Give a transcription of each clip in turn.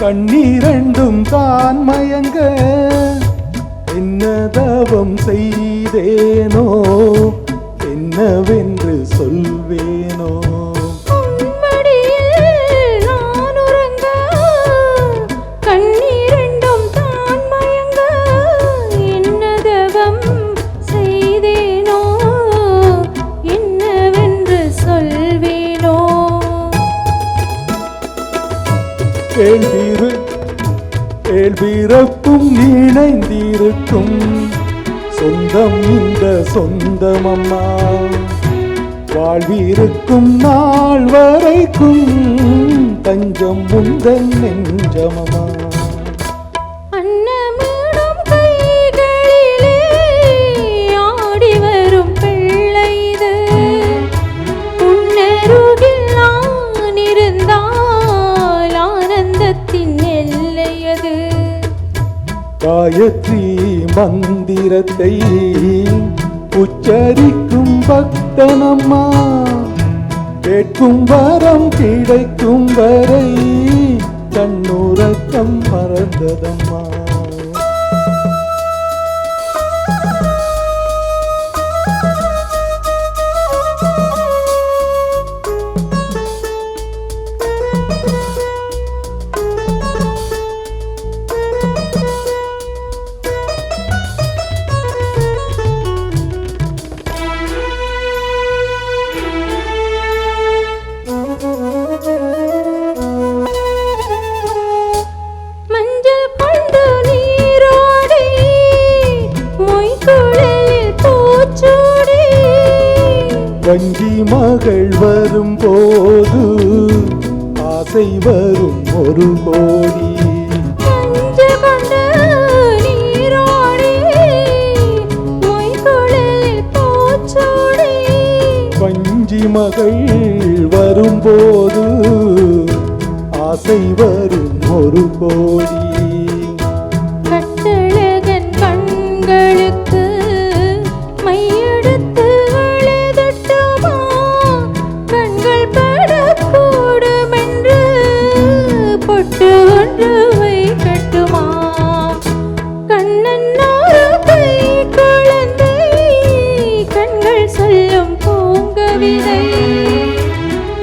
கண்ணீரண்டும் தான் மயங்க என்ன தவம் செய்தேனோ என்னவென்று சொல்வேனோ ஏழ்பிறப்பும் இணைந்திருக்கும் சொந்தம் இந்த சொந்தமம்மா வாழ்விருக்கும் நாள் வரைக்கும் தஞ்சம் முந்தன் நெஞ்சமம்மா காயத்ரி மந்திரத்தை உச்சரிக்கும் பக்தனம்மா கேட்கும் வரம் கிடைக்கும் வரை கண்ணுறக்கம் மறந்ததம்மா வஞ்சி மகள் வரும் போது ஆசை வரும் ஒரு கோடி வஞ்சி மகள் வரும் போது ஆசை வரும் ஒரு கோடி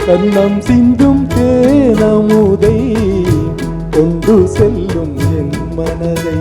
கண்ணம் சிந்தும் தேனமுதை கொண்டு செல்லும் என் மனதை